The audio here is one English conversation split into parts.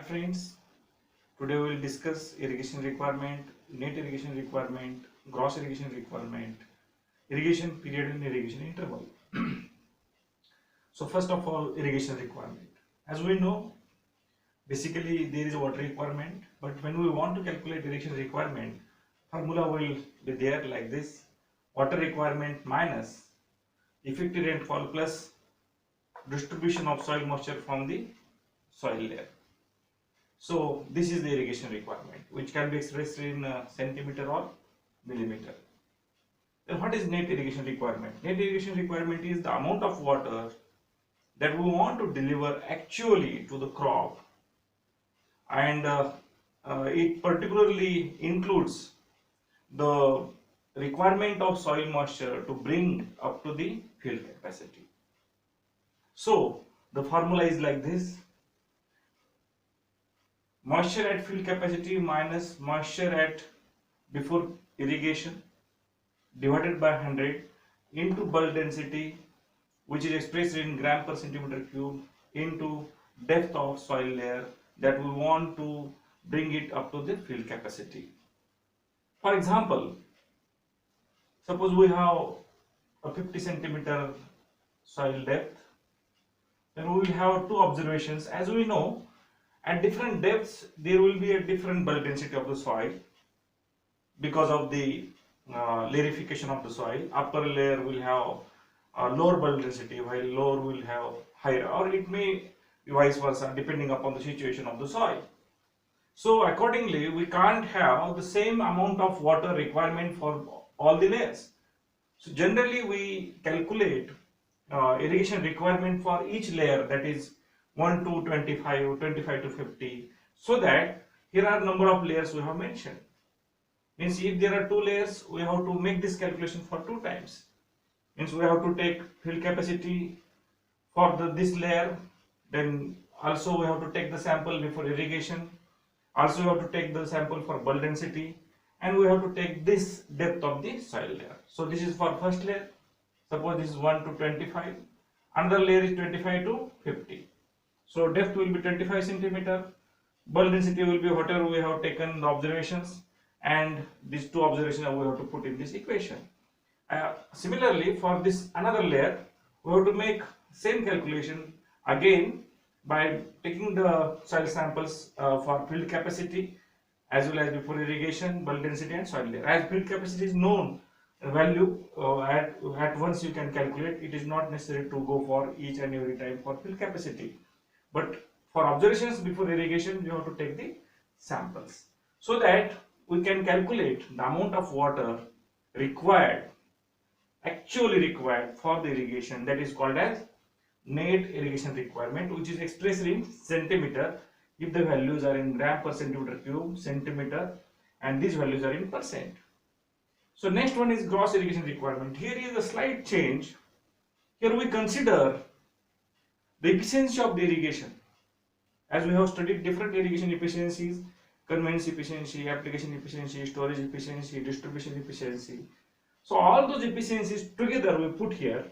friends, today we will discuss irrigation requirement, net irrigation requirement, gross irrigation requirement, irrigation period and irrigation interval. So first of all, irrigation requirement. As we know, basically there is a water requirement, but when we want to calculate irrigation requirement, formula will be there like this: water requirement minus effective rainfall plus distribution of soil moisture from the soil layer. So this is the irrigation requirement, which can be expressed in centimeter or millimeter. Then what is net irrigation requirement? Net irrigation requirement is the amount of water that we want to deliver actually to the crop, and it particularly includes the requirement of soil moisture to bring up to the field capacity. So the formula is like this: moisture at field capacity minus moisture at before irrigation divided by 100 into bulk density, which is expressed in gram per centimeter cube, into depth of soil layer that we want to bring it up to the field capacity. For example, suppose we have a 50 centimeter soil depth, then we will have two observations. As we know, at different depths there will be a different bulk density of the soil because of the layerification of the soil. Upper layer will have lower bulk density while lower will have higher, or it may be vice versa depending upon the situation of the soil. So accordingly, we can't have the same amount of water requirement for all the layers. So generally we calculate irrigation requirement for each layer, that is 1 to 25, 25 to 50, so that here are number of layers we have mentioned. Means if there are two layers, we have to make this calculation for two times. Means we have to take field capacity for this layer, then also we have to take the sample before irrigation, also we have to take the sample for bulk density, and we have to take this depth of the soil layer. So this is for first layer. Suppose this is 1 to 25, another layer is 25 to 50. So depth will be 25 centimeter, bulk density will be whatever we have taken the observations, and these two observations we have to put in this equation. Similarly, for this another layer, we have to make same calculation again by taking the soil samples for field capacity as well as before irrigation, bulk density and soil layer. As field capacity is known value, at once you can calculate. It is not necessary to go for each and every time for field capacity, but for observations before irrigation you have to take the samples, so that we can calculate the amount of water actually required for the irrigation. That is called as net irrigation requirement, which is expressed in centimeter if the values are in gram per centimeter cube, centimeter, and these values are in percent. So next one is gross irrigation requirement. Here is a slight change. Here we consider the efficiency of the irrigation. As we have studied different irrigation efficiencies: conveyance efficiency, application efficiency, storage efficiency, distribution efficiency. So all those efficiencies together we put here,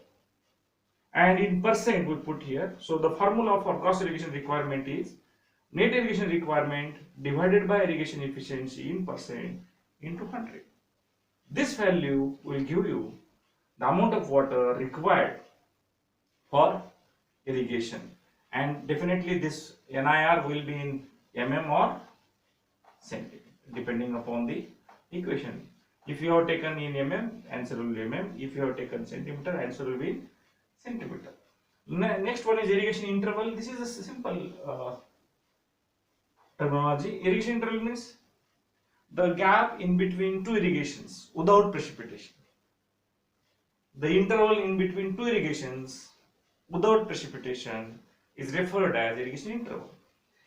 and in percent we put here. So the formula for gross irrigation requirement is net irrigation requirement divided by irrigation efficiency in percent into 100. This value will give you the amount of water required for irrigation, and definitely this NIR will be in mm or centimeter depending upon the equation. If you have taken in mm, answer will be mm. If you have taken centimeter, answer will be in centimeter. Next one is irrigation interval. This is a simple terminology. Irrigation interval means the gap in between two irrigations without precipitation. The interval in between two irrigations without precipitation is referred as irrigation interval.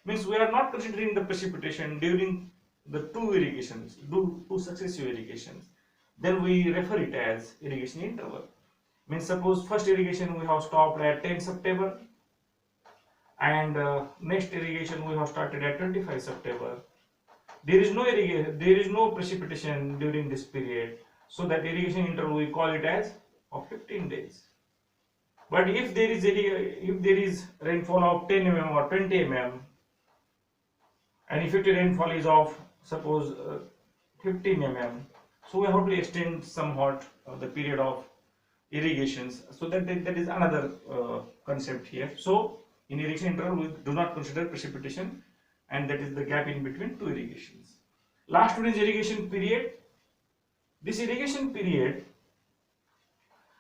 Means we are not considering the precipitation during the two irrigations, two successive irrigations. Then we refer it as irrigation interval. Means suppose first irrigation we have stopped at 10 September, and next irrigation we have started at 25 September. There is no precipitation during this period, so that irrigation interval we call it as of 15 days. But if there is rainfall of 10 mm or 20 mm, and effective rainfall is of suppose 15 mm, so we have to extend somewhat the period of irrigations, so that is another concept here. So in irrigation interval we do not consider precipitation, and that is the gap in between two irrigations. Last one is irrigation period. This irrigation period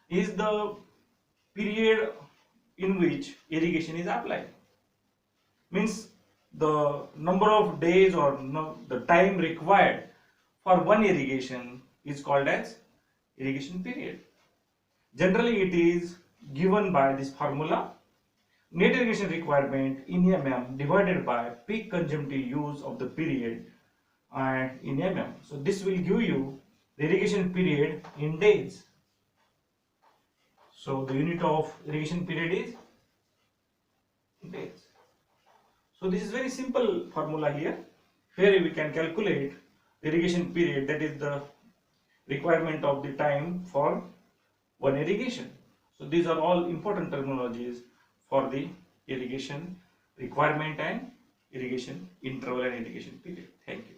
is the period in which irrigation is applied, means the number of days or the time required for one irrigation is called as irrigation period. Generally it is given by this formula: net irrigation requirement in mm divided by peak consumptive use of the period and in mm. So this will give you the irrigation period in days. So the unit of irrigation period is days. So this is very simple formula here. Here we can calculate the irrigation period, that is the requirement of the time for one irrigation. So these are all important terminologies for the irrigation requirement and irrigation interval and irrigation period. Thank you.